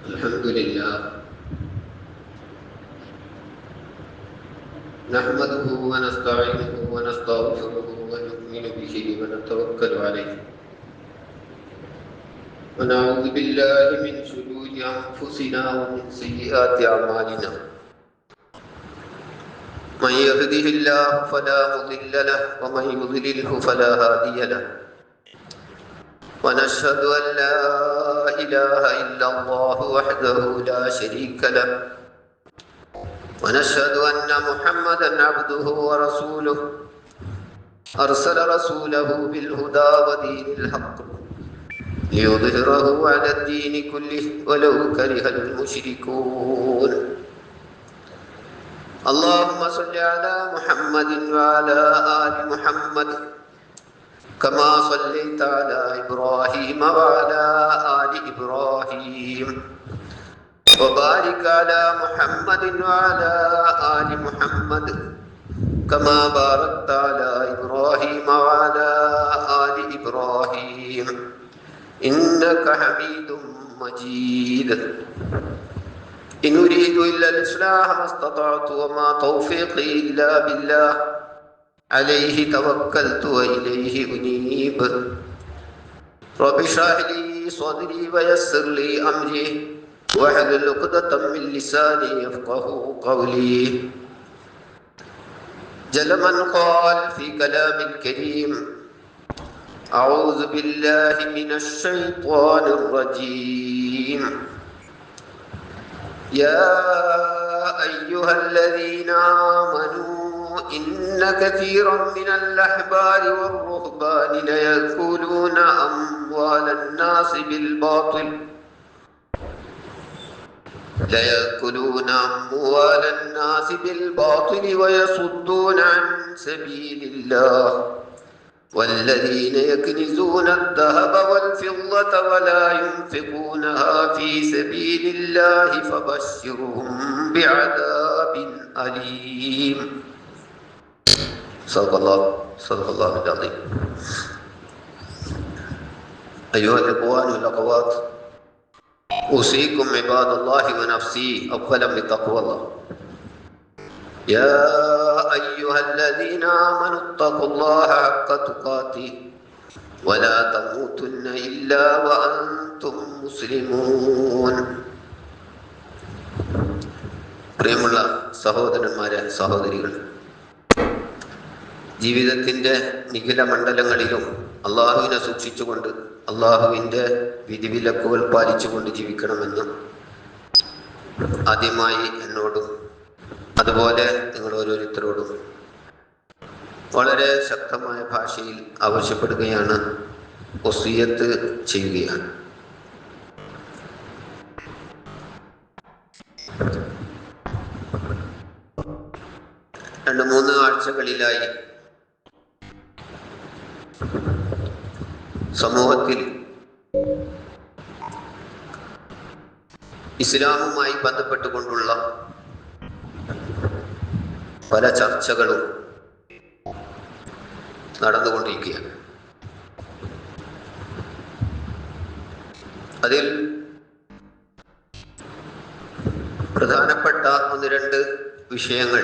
الحمد لله نحمده ونستعينه ونستغفره ونؤمن به ونتوكل عليه ونعوذ بالله من شرور أنفسنا ومن سيئات أعمالنا من يهده الله فلا مضل له ومن يضلله فلا هادي له ونشهد أن لا إله إلا الله وحده لا شريك له ونشهد أن محمدا عبده ورسوله أرسل رسوله بالهدى ودين الحق ليظهره على الدين كله ولو كره المشركون اللهم صل على محمد وعلى آل محمد كما صليت على إبراهيم وعلى آل إبراهيم وبارك على محمد وعلى آل محمد كما باركت على إبراهيم وعلى آل إبراهيم إنك حميد مجيد إن أريد إلا الإصلاح ما استطعت وما توفيقي إلا بالله عليه توكلت وإليه أنيب رب اشرح لي صدري ويسر لي أمري واحلل عقدة من لساني يفقهوا قولي جل من قال في كلام الكريم أعوذ بالله من الشيطان الرجيم يا أيها الذين آمنوا إن كثيرا من الأحبار والرهبان ليأكلون أموال الناس بالباطل ويصدون عن سبيل الله والذين يكنزون الذهب والفضة ولا ينفقونها في سبيل الله فبشرهم بعذاب أليم صدق الله العظيم. أيها الإخوان والأخوات أوصيكم عباد الله ونفسي أولا بتقوى الله. يا أيها الذين آمنوا اتقوا الله حق تقاته ولا تموتن إلا وأنتم مسلمون. പ്രിയമുള്ള സഹോദരന്മാരെ, സഹോദരികൾ, ജീവിതത്തിൻ്റെ നിഖില മണ്ഡലങ്ങളിലും അള്ളാഹുവിനെ സൂക്ഷിച്ചുകൊണ്ട് അള്ളാഹുവിൻ്റെ വിധിവിലക്കുകൾ പാലിച്ചുകൊണ്ട് ജീവിക്കണമെന്ന് ആദ്യമായി എന്നോടും അതുപോലെ നിങ്ങൾ ഓരോരുത്തരോടും വളരെ ശക്തമായ ഭാഷയിൽ ആവശ്യപ്പെടുകയാണ്, വസിയ്യത്ത് ചെയ്യുകയാണ്. രണ്ട് മൂന്ന് ആഴ്ചകളിലായി സമൂഹത്തിൽ ഇസ്ലാമുമായി ബന്ധപ്പെട്ടുകൊണ്ടുള്ള പല ചർച്ചകളും നടന്നുകൊണ്ടിരിക്കുകയാണ്. അതിൽ പ്രധാനപ്പെട്ട ഒന്ന് രണ്ട് വിഷയങ്ങൾ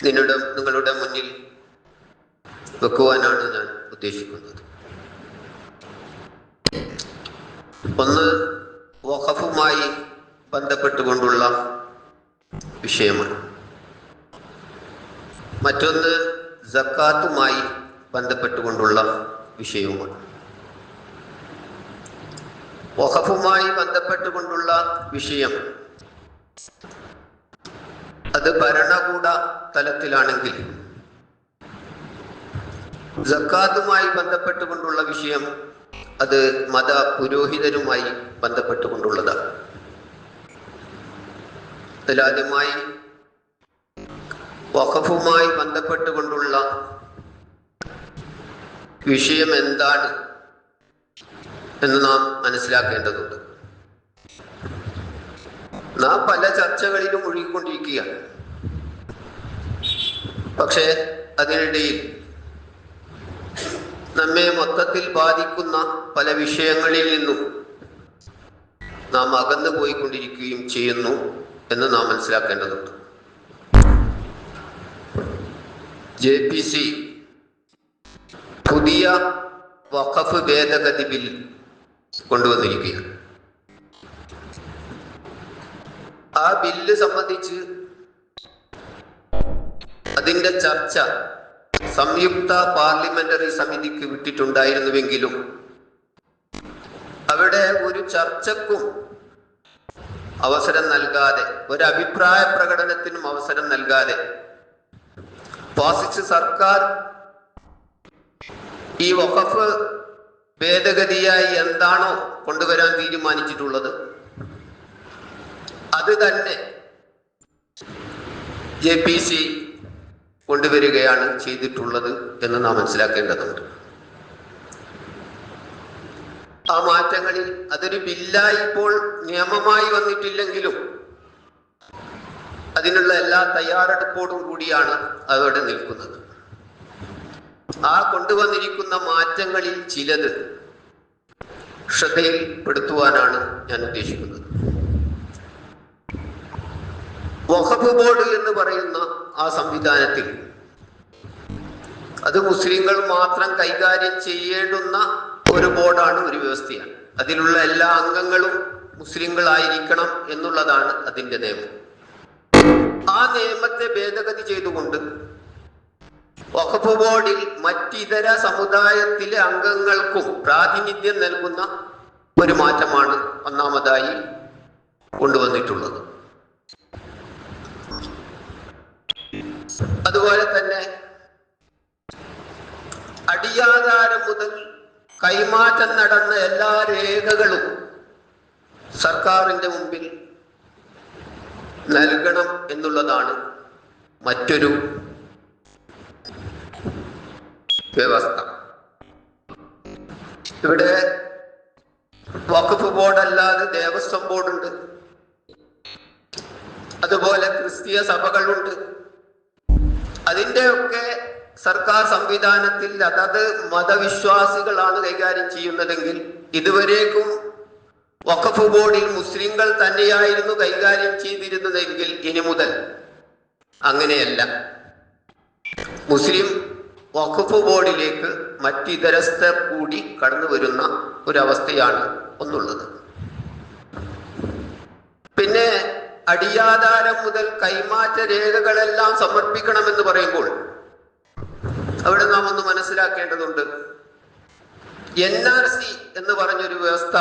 നിങ്ങളുടെ മുന്നിൽ വെക്കുവാനാണ് ഞാൻ ഉദ്ദേശിക്കുന്നത്. ഒന്ന് വഖഫുമായി ബന്ധപ്പെട്ടുകൊണ്ടുള്ള വിഷയമാണ്. മറ്റൊന്ന് സക്കാത്തുമായി ബന്ധപ്പെട്ടുകൊണ്ടുള്ള വിഷയവുമാണ്. വഖഫുമായി ബന്ധപ്പെട്ടുകൊണ്ടുള്ള വിഷയം അത് ഭരണകൂട തലത്തിലാണെങ്കിൽ, സക്കാത്തുമായി ബന്ധപ്പെട്ടുകൊണ്ടുള്ള വിഷയം അത് മത പുരോഹിതരുമായി ബന്ധപ്പെട്ടുകൊണ്ടുള്ളതാണ്. അതിലാദ്യമായി വഖഫുമായി ബന്ധപ്പെട്ടുകൊണ്ടുള്ള വിഷയം എന്താണ് എന്ന് നാം മനസ്സിലാക്കേണ്ടതുണ്ട്. നാം പല ചർച്ചകളിലും ഒഴുകിക്കൊണ്ടിരിക്കുകയാണ്. പക്ഷേ അതിനിടയിൽ നമ്മെ മൊത്തത്തിൽ ബാധിക്കുന്ന പല വിഷയങ്ങളിൽ നിന്നും നാം അകന്നു പോയിക്കൊണ്ടിരിക്കുകയും ചെയ്യുന്നു എന്ന് നാം മനസ്സിലാക്കേണ്ടതുണ്ട്. JPC പുതിയ വഖഫ് ഭേദഗതി ബിൽ കൊണ്ടുവന്നിരിക്കുകയാണ്. ആ ബില്ല് സംബന്ധിച്ച് അതിൻ്റെ ചർച്ച സംയുക്ത പാർലമെന്ററി സമിതിക്ക് വിട്ടിട്ടുണ്ടായിരുന്നുവെങ്കിലും അവിടെ ഒരു ചർച്ചക്കും അവസരം നൽകാതെ, ഒരു അഭിപ്രായ പ്രകടനത്തിനും അവസരം നൽകാതെ ഫാസിസ്റ്റ് സർക്കാർ ഈ വഖഫ് ഭേദഗതിയായി എന്താണോ കൊണ്ടുവരാൻ തീരുമാനിച്ചിട്ടുള്ളത് അത് തന്നെ JPC കൊണ്ടുവരികയാണ് ചെയ്തിട്ടുള്ളത് എന്ന് നാം മനസ്സിലാക്കേണ്ടതുണ്ട്. ആ മാറ്റങ്ങളിൽ അതൊരു ബില്ലായി ഇപ്പോൾ നിയമമായി വന്നിട്ടില്ലെങ്കിലും അതിനുള്ള എല്ലാ തയ്യാറെടുപ്പോടും കൂടിയാണ് അതവിടെ നിൽക്കുന്നത്. ആ കൊണ്ടുവന്നിരിക്കുന്ന മാറ്റങ്ങളിൽ ചിലത് ശ്രദ്ധയിൽപ്പെടുത്തുവാനാണ് ഞാൻ ഉദ്ദേശിക്കുന്നത്. വഖഫ് ബോർഡ് എന്ന് പറയുന്ന ആ സംവിധാനത്തിൽ അത് മുസ്ലിങ്ങൾ മാത്രം കൈകാര്യം ചെയ്യേണ്ടുന്ന ഒരു ബോർഡാണ്, ഒരു വ്യവസ്ഥയാണ്. അതിലുള്ള എല്ലാ അംഗങ്ങളും മുസ്ലിങ്ങളായിരിക്കണം എന്നുള്ളതാണ് അതിൻ്റെ നിയമം. ആ നിയമത്തെ ഭേദഗതി ചെയ്തുകൊണ്ട് വഖഫ് ബോർഡിൽ മറ്റിതര സമുദായത്തിലെ അംഗങ്ങൾക്കും പ്രാതിനിധ്യം നൽകുന്ന ഒരു മാറ്റമാണ് ഒന്നാമതായി കൊണ്ടുവന്നിട്ടുള്ളത്. അതുപോലെ തന്നെ അടിയാധാരം മുതൽ കൈമാറ്റം നടന്ന എല്ലാ രേഖകളും സർക്കാരിന്റെ മുമ്പിൽ നൽകണം എന്നുള്ളതാണ് മറ്റൊരു വ്യവസ്ഥ. ഇവിടെ വഖഫ് ബോർഡ് അല്ലാതെ ദേവസ്വം ബോർഡുണ്ട്, അതുപോലെ ക്രിസ്തീയ സഭകളുണ്ട്. അതിൻ്റെയൊക്കെ സർക്കാർ സംവിധാനത്തിൽ അതത് മതവിശ്വാസികളാണ് കൈകാര്യം ചെയ്യുന്നതെങ്കിൽ ഇതുവരേക്കും വഖഫ് ബോർഡിൽ മുസ്ലിങ്ങൾ തന്നെയായിരുന്നു കൈകാര്യം ചെയ്തിരുന്നതെങ്കിൽ ഇനി മുതൽ അങ്ങനെയല്ല. മുസ്ലിം വഖഫ് ബോർഡിലേക്ക് മറ്റിതരസ്ഥർ കൂടി കടന്നു വരുന്ന ഒരവസ്ഥയാണ് ഒന്നുള്ളത്. പിന്നെ അടിയാധാരം മുതൽ കൈമാറ്റ രേഖകളെല്ലാം സമർപ്പിക്കണമെന്ന് പറയുമ്പോൾ അവിടെ നാം ഒന്ന് മനസ്സിലാക്കേണ്ടതുണ്ട്. NRC എന്ന് പറഞ്ഞൊരു വ്യവസ്ഥ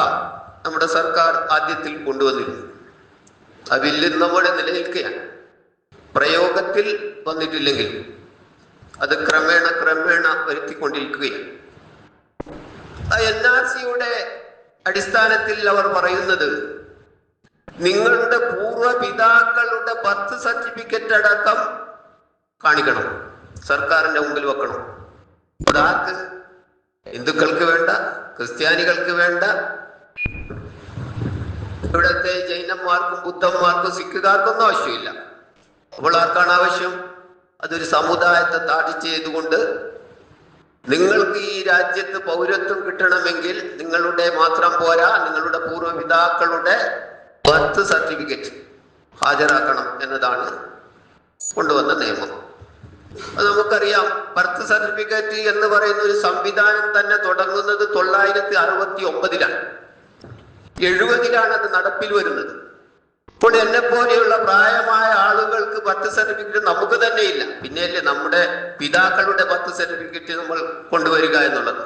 നമ്മുടെ സർക്കാർ ആദ്യത്തിൽ കൊണ്ടുവന്നിരുന്നു. ആ ബില്ല് നമ്മുടെ നിലനിൽക്കുകയാണ്, പ്രയോഗത്തിൽ വന്നിട്ടില്ലെങ്കിൽ അത് ക്രമേണ വരുത്തിക്കൊണ്ടിരിക്കുകയാണ്. ആ NRCയുടെ അടിസ്ഥാനത്തിൽ അവർ പറയുന്നത് നിങ്ങളുടെ പൂർവ്വപിതാക്കളുടെ ബർത്ത് സർട്ടിഫിക്കറ്റ് അടക്കം കാണിക്കണം, സർക്കാരിന്റെ മുമ്പിൽ വെക്കണം. അതാർക്ക്? ഹിന്ദുക്കൾക്ക് വേണ്ട, ക്രിസ്ത്യാനികൾക്ക് വേണ്ട, ഇവിടുത്തെ ജൈനന്മാർക്കും ബുദ്ധന്മാർക്കും സിഖുകാർക്കൊന്നും ആവശ്യമില്ല. അപ്പോൾ ആർക്കാണ് ആവശ്യം? അതൊരു സമുദായത്തെ താടിച്ച് ചെയ്തുകൊണ്ട് നിങ്ങൾക്ക് ഈ രാജ്യത്ത് പൗരത്വം കിട്ടണമെങ്കിൽ നിങ്ങളുടെ മാത്രം പോരാ, നിങ്ങളുടെ പൂർവ്വപിതാക്കളുടെ ബർത്ത് സർട്ടിഫിക്കറ്റ് ഹാജരാക്കണം എന്നതാണ് കൊണ്ടുവന്ന നിയമം. അത് നമുക്കറിയാം. ബർത്ത് സർട്ടിഫിക്കറ്റ് എന്ന് പറയുന്ന ഒരു സംവിധാനം തന്നെ തുടങ്ങുന്നത് 969-ലാണ്. 70-ലാണ് അത് നടപ്പിൽ വരുന്നത്. ഇപ്പോൾ എന്നെ പോലെയുള്ള പ്രായമായ ആളുകൾക്ക് ബർത്ത് സർട്ടിഫിക്കറ്റ് നമുക്ക് തന്നെ ഇല്ല, പിന്നെയല്ലേ നമ്മുടെ പിതാക്കളുടെ ബർത്ത് സർട്ടിഫിക്കറ്റ് നമ്മൾ കൊണ്ടുവരിക എന്നുള്ളത്.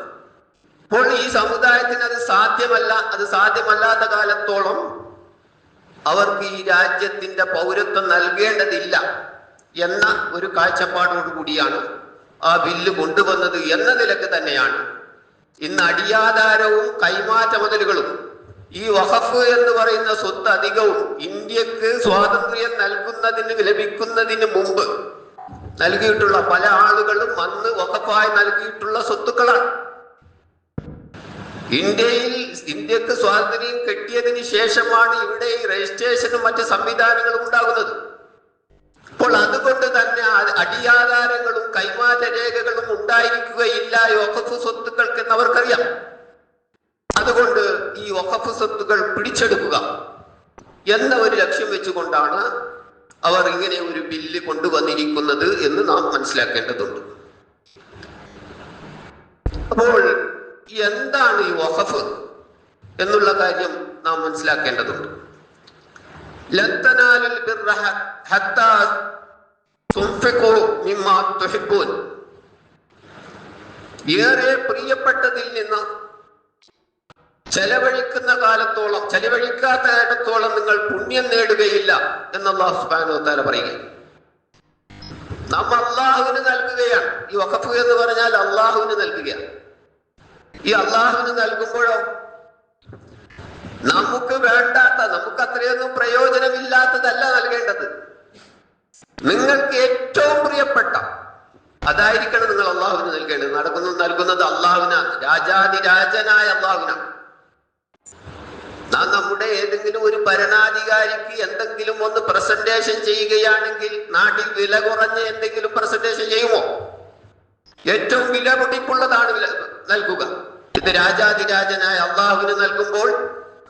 അപ്പോൾ ഈ സമുദായത്തിന് അത് സാധ്യമല്ല. അത് സാധ്യമല്ലാത്ത കാലത്തോളം അവർക്ക് ഈ രാജ്യത്തിന്റെ പൗരത്വം നൽകേണ്ടതില്ല എന്ന ഒരു കാഴ്ചപ്പാടോടുകൂടിയാണ് ആ ബില്ല് കൊണ്ടുവന്നത് എന്ന നിലക്ക് തന്നെയാണ് ഇന്ന് അടിയാധാരവും കൈമാറ്റ മുതലുകളും ഈ വഖഫ് എന്ന് പറയുന്ന സ്വത്ത് അധികവും ഇന്ത്യക്ക് സ്വാതന്ത്ര്യം ലഭിക്കുന്നതിന് മുമ്പ് നൽകിയിട്ടുള്ള പല ആളുകളും അന്ന് വഖഫായി നൽകിയിട്ടുള്ള സ്വത്തുക്കളാണ്. ഇന്ത്യക്ക് സ്വാതന്ത്ര്യം കിട്ടിയതിന് ശേഷമാണ് ഇവിടെ ഈ രജിസ്ട്രേഷനും മറ്റ് സംവിധാനങ്ങളും ഉണ്ടാകുന്നത്. അപ്പോൾ അപ്പോൾ അതുകൊണ്ട് തന്നെ അടിയാധാരങ്ങളും കൈമാറ്റ രേഖകളും ഉണ്ടായിരിക്കുകയില്ല ഈ വഖഫ് സ്വത്തുക്കൾക്ക് എന്ന് അവർക്കറിയാം. അതുകൊണ്ട് ഈ വഖഫ് സ്വത്തുക്കൾ പിടിച്ചെടുക്കുക എന്ന ഒരു ലക്ഷ്യം വെച്ചുകൊണ്ടാണ് അവർ ഇങ്ങനെ ഒരു ബില്ല് കൊണ്ടുവന്നിരിക്കുന്നത് എന്ന് നാം മനസ്സിലാക്കേണ്ടതുണ്ട്. അപ്പോൾ എന്താണ് ഈ വഖഫ് എന്നുള്ള കാര്യം നാം മനസ്സിലാക്കേണ്ടതുണ്ട്. ലൻ തനാലുൽ ബിർറ ഹത്താ തുൻഫിഖു മിമ്മാ തുഹിബ്ബൂൻ. ഏറെ പ്രിയപ്പെട്ടതിൽ നിന്ന് ചെലവഴിക്കുന്ന കാലത്തോളം, ചെലവഴിക്കാത്ത കാലത്തോളം നിങ്ങൾ പുണ്യം നേടുകയില്ല എന്ന് അല്ലാഹു സുബ്ഹാനഹു വ തആല പറയുകയാണ്. നാം അള്ളാഹുവിന് നൽകുകയാണ്. ഈ വഖഫ് എന്ന് പറഞ്ഞാൽ അള്ളാഹുവിന് നൽകുകയാണ്. ഈ അള്ളാഹുവിന് നൽകുമ്പോഴോ നമുക്ക് വേണ്ടാത്ത, നമുക്ക് അത്രയൊന്നും പ്രയോജനമില്ലാത്തതല്ല നൽകേണ്ടത്. നിങ്ങൾക്ക് ഏറ്റവും പ്രിയപ്പെട്ട അതായിരിക്കണം നിങ്ങൾ അള്ളാഹുവിന് നൽകേണ്ടത്. നൽകുന്നത് അള്ളാഹുവിനാണ്, രാജാതിരാജനായ അള്ളാഹുവിനാണ്. നാം നമ്മുടെ ഏതെങ്കിലും ഒരു ഭരണാധികാരിക്ക് എന്തെങ്കിലും ഒന്ന് പ്രസന്റേഷൻ ചെയ്യുകയാണെങ്കിൽ നാട്ടിൽ വില കുറഞ്ഞ എന്തെങ്കിലും പ്രസന്റേഷൻ ചെയ്യുമോ? ഏറ്റവും വില പൊടിപ്പുള്ളതാണ് നൽകുക. ഇത് രാജാതിരാജനായ അള്ളാഹുവിന് നൽകുമ്പോൾ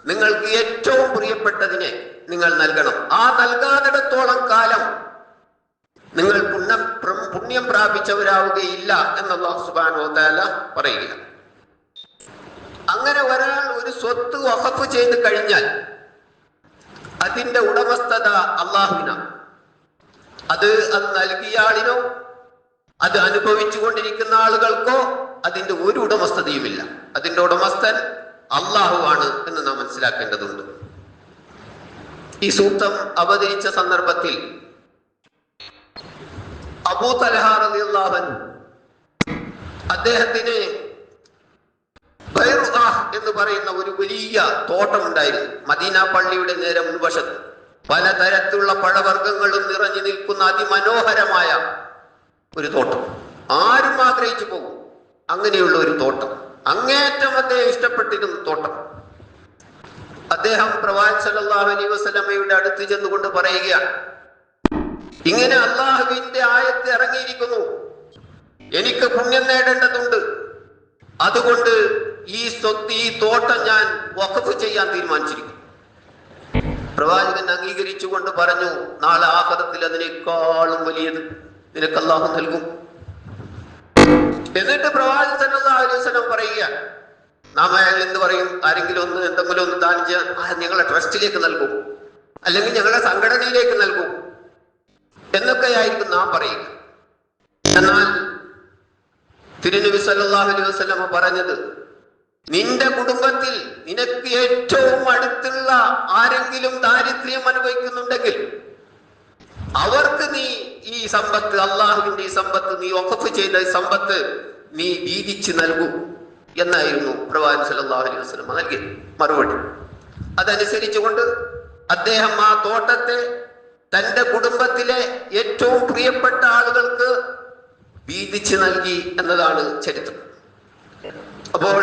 നിങ്ങൾക്ക് ഏറ്റവും പ്രിയപ്പെട്ടതിനെ നിങ്ങൾ നൽകണം. ആ നൽകാത്തിടത്തോളം കാലം നിങ്ങൾ പുണ്യം പ്രാപിച്ചവരാവുകയില്ല എന്ന് അല്ലാഹു സുബ്ഹാനഹു വ തആല പറയുകയാണ്. അങ്ങനെ ഒരാൾ ഒരു സ്വത്ത് വഖഫ് ചെയ്ത് കഴിഞ്ഞാൽ അതിന്റെ ഉടമസ്ഥത അള്ളാഹുവിനാണ്. അത് നൽകിയ ആളിനോ അത് അനുഭവിച്ചു കൊണ്ടിരിക്കുന്ന ആളുകൾക്കോ അതിന്റെ ഒരു ഉടമസ്ഥതയുമില്ല. അതിന്റെ ഉടമസ്ഥൻ അള്ളാഹുവാണ് എന്ന് നാം മനസ്സിലാക്കേണ്ടതുണ്ട്. ഈ സൂക്തം അവതരിച്ച സന്ദർഭത്തിൽ അബൂ തൽഹ റളിയല്ലാഹു അൻഹു അദ്ദേഹത്തിന് എന്ന് പറയുന്ന ഒരു വലിയ തോട്ടമുണ്ടായിരുന്നു. മദീന പള്ളിയുടെ നേരെ മുൻവശത്ത് പലതരത്തിലുള്ള പഴവർഗ്ഗങ്ങളും നിറഞ്ഞു നിൽക്കുന്ന അതിമനോഹരമായ ഒരു തോട്ടം. ആരും ആഗ്രഹിച്ചു പോകും അങ്ങനെയുള്ള ഒരു തോട്ടം. അങ്ങേറ്റം അദ്ദേഹം ഇഷ്ടപ്പെട്ടിരുന്ന തോട്ടം. അദ്ദേഹം പ്രവാചകൻ സല്ലല്ലാഹു അലൈഹി വസല്ലമയുടെ അടുത്ത് ചെന്നുകൊണ്ട് പറയുകയാണ്, ഇങ്ങനെ അള്ളാഹുവിന്റെ ആയത്ത് ഇറങ്ങിയിരിക്കുന്നു, എനിക്ക് പുണ്യം നേടേണ്ടതുണ്ട്, അതുകൊണ്ട് ഈ സ്വത്ത്, ഈ തോട്ടം ഞാൻ വഖഫ് ചെയ്യാൻ തീരുമാനിച്ചിരിക്കുന്നു. പ്രവാചകൻ അംഗീകരിച്ചുകൊണ്ട് പറഞ്ഞു, നാളെ ആഖിറത്തിൽ അതിനേക്കാളും വലിയത് നിനക്ക് അല്ലാഹു നൽകും. എന്നിട്ട് പ്രവാചകൻ സല്ലല്ലാഹു അലൈഹി വസല്ലം പറയുക, നാം അയാൾ എന്ത് പറയും? ആരെങ്കിലും എന്തെങ്കിലും ഒന്ന് ദാനം ചെയ്യാൻ ഞങ്ങളെ ട്രസ്റ്റിലേക്ക് നൽകും, അല്ലെങ്കിൽ ഞങ്ങളുടെ സംഘടനയിലേക്ക് നൽകും എന്നൊക്കെയായിരിക്കും നാം പറയുക. എന്നാൽ തിരുനബി സല്ലല്ലാഹു അലൈഹി വസല്ലം പറഞ്ഞത്, നിന്റെ കുടുംബത്തിൽ നിനക്ക് ഏറ്റവും അടുത്തുള്ള ആരെങ്കിലും ദാരിദ്ര്യം അനുഭവിക്കുന്നുണ്ടെങ്കിൽ അവർക്ക് നീ ഈ സമ്പത്ത്, അള്ളാഹുവിന്റെ ഈ സമ്പത്ത്, നീ വഖഫ് ചെയ്ത സമ്പത്ത് നീ വീതിച്ച് നൽകൂ എന്നായിരുന്നു പ്രവാചകൻ സല്ലല്ലാഹു അലൈഹി വസല്ലം നൽകിയ മറുപടി. അതനുസരിച്ചുകൊണ്ട് അദ്ദേഹം ആ തോട്ടത്തെ തന്റെ കുടുംബത്തിലെ ഏറ്റവും പ്രിയപ്പെട്ട ആളുകൾക്ക് വീതിച്ച് നൽകി എന്നതാണ് ചരിത്രം. അപ്പോൾ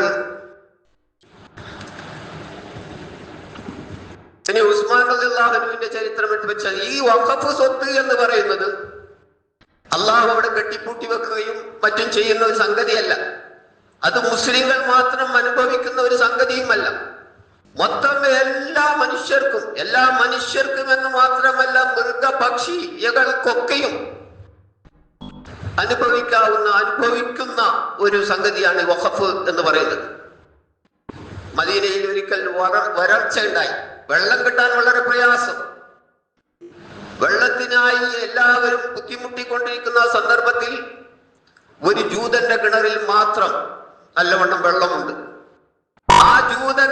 ഇനി ഉസ്മാൻ റളിയല്ലാഹു അൻഹുവിന്റെ ചരിത്രം എടുത്ത് വെച്ചാൽ ഈ വഖഫ് സ്വത്ത് എന്ന് പറയുന്നത് അള്ളാഹു അവിടെ കെട്ടിപ്പൂട്ടി വെക്കുകയും മറ്റും ചെയ്യുന്ന ഒരു സംഗതിയല്ല. അത് മുസ്ലിങ്ങൾ മാത്രം അനുഭവിക്കുന്ന ഒരു സംഗതിയുമല്ല. മൊത്തം എല്ലാ മനുഷ്യർക്കും എന്ന് മാത്രമല്ല, മൃഗപക്ഷികൾക്കൊക്കെയും അനുഭവിക്കുന്ന ഒരു സംഗതിയാണ് വഖഫ് എന്ന് പറയുന്നത്. മദീനയിൽ ഒരിക്കൽ വരൾച്ച ഉണ്ടായി. വെള്ളം കിട്ടാൻ വളരെ പ്രയാസം. വെള്ളത്തിനായി എല്ലാവരും ബുദ്ധിമുട്ടിക്കൊണ്ടിരിക്കുന്ന സന്ദർഭത്തിൽ ഒരു ജൂതന്റെ കിണറിൽ മാത്രം നല്ലവണ്ണം വെള്ളമുണ്ട്. ആ ജൂതൻ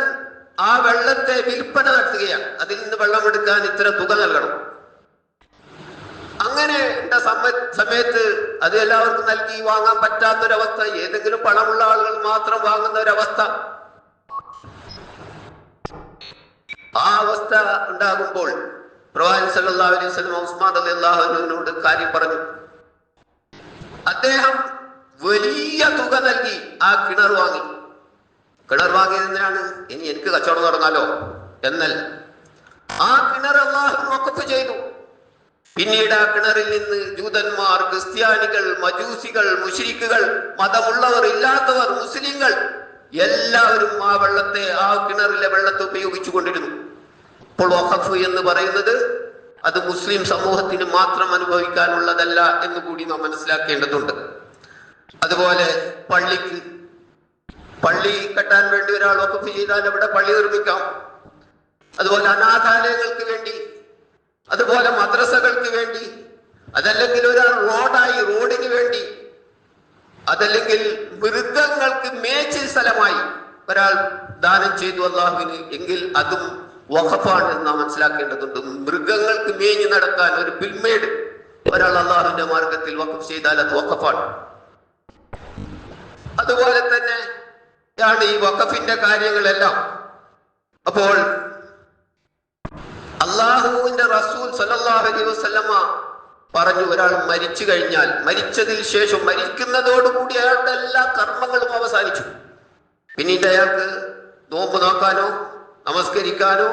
ആ വെള്ളത്തെ വിൽപ്പന നടത്തുകയാണ്. അതിൽ നിന്ന് വെള്ളമെടുക്കാൻ ഇത്ര തുക നൽകണം. അങ്ങനെ സമയത്ത് അത് എല്ലാവർക്കും നൽകി വാങ്ങാൻ പറ്റാത്തൊരവസ്ഥ, ഏതെങ്കിലും പണമുള്ള ആളുകൾ മാത്രം വാങ്ങുന്ന ഒരവസ്ഥ. ആ അവസ്ഥ ഉണ്ടാകുമ്പോൾ പ്രവാചകൻ സല്ലല്ലാഹു അലൈഹി വസല്ലം ഉസ്മാൻ റളിയല്ലാഹു അൻഹുവിനോട് കാര്യം പറഞ്ഞു. അദ്ദേഹം വലിയ തുക നൽകി ആ കിണർ വാങ്ങി. കിണർ വാങ്ങിയതിനാണ് ഇനി എനിക്ക് കച്ചവടം തുടങ്ങാലോ എന്നല്ല, ആ കിണർ അല്ലാഹു വഖഫ് ചെയ്തു. പിന്നീട് ആ കിണറിൽ നിന്ന് ജൂതന്മാർ, ക്രിസ്ത്യാനികൾ, മജൂസികൾ, മുശ്രിക്കുകൾ, മതമുള്ളവർ, ഇല്ലാത്തവർ, മുസ്ലിങ്ങൾ എല്ലാവരും ആ വെള്ളത്തെ, ആ കിണറിലെ വെള്ളത്തെ ഉപയോഗിച്ചു കൊണ്ടിരുന്നു. അപ്പോൾ വഖഫ് എന്ന് പറയുന്നത് അത് മുസ്ലിം സമൂഹത്തിന് മാത്രം അനുഭവിക്കാനുള്ളതല്ല എന്ന് കൂടി നാം മനസ്സിലാക്കേണ്ടതുണ്ട്. അതുപോലെ പള്ളി കെട്ടാൻ വേണ്ടി ഒരാൾ വഖഫ് ചെയ്താൽ അവിടെ പള്ളി നിർമ്മിക്കാം. അതുപോലെ അനാഥാലയങ്ങൾക്ക് വേണ്ടി, അതുപോലെ മദ്രസകൾക്ക് വേണ്ടി, അതല്ലെങ്കിൽ ഒരാൾ റോഡിന് വേണ്ടി, അതല്ലെങ്കിൽ മൃഗങ്ങൾക്ക് മേച്ചിൽ സ്ഥലമായി ഒരാൾ ദാനം ചെയ്തു അള്ളാഹുവിന്, എങ്കിൽ അതും വഖഫാണ് എന്ന് നാം മനസ്സിലാക്കേണ്ടതുണ്ട്. മൃഗങ്ങൾക്ക് മേഞ്ഞു നടക്കാൻ ഒരു പിൽമേട് ഒരാൾ അള്ളാഹുവിന്റെ മാർഗത്തിൽ വഖഫ് ചെയ്താൽ അത് വഖഫാണ്. അതുപോലെ തന്നെ ാണ് ഈ വഖഫിന്റെ കാര്യങ്ങളെല്ലാം. അപ്പോൾ അള്ളാഹുവിന്റെ റസൂൽ സല്ലല്ലാഹു അലൈഹി വസല്ലമ പറഞ്ഞു, ഒരാൾ മരിച്ചു കഴിഞ്ഞാൽ, മരിച്ചതിന് ശേഷം, മരിക്കുന്നതോടുകൂടി അയാളുടെ എല്ലാ കർമ്മങ്ങളും അവസാനിച്ചു. പിന്നീട് അയാൾക്ക് നോമ്പ് നോക്കാനോ, നമസ്കരിക്കാനോ,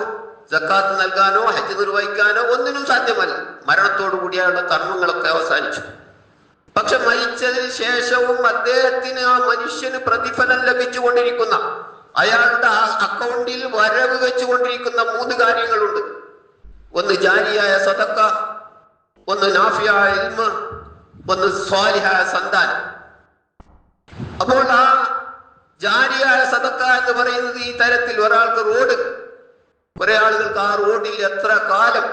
സക്കാത്ത് നൽകാനോ, ഹജ്ജ് നിർവഹിക്കാനോ ഒന്നിനും സാധ്യമല്ല. മരണത്തോടുകൂടി അയാളുടെ കർമ്മങ്ങളൊക്കെ അവസാനിച്ചു. പക്ഷെ മരിച്ചതിന് ശേഷവും അദ്ദേഹത്തിന്, ആ മനുഷ്യന് പ്രതിഫലം ലഭിച്ചുകൊണ്ടിരിക്കുന്ന, അയാളുടെ അക്കൗണ്ടിൽ വരവ് വെച്ചുകൊണ്ടിരിക്കുന്ന 3 കാര്യങ്ങളുണ്ട്. ഒന്ന് ജാരിയായ സദഖ, ഒന്ന് നാഫിയായ ഇൽമ്, ഒന്ന് സ്വാലിഹായ സന്താനം. അപ്പോൾ ആ ജാരിയായ സദഖ എന്ന് പറയുന്നത് ഈ തരത്തിൽ ഒരാൾക്ക് കുറെ ആളുകൾക്ക് ആ റോഡിൽ എത്ര കാലം,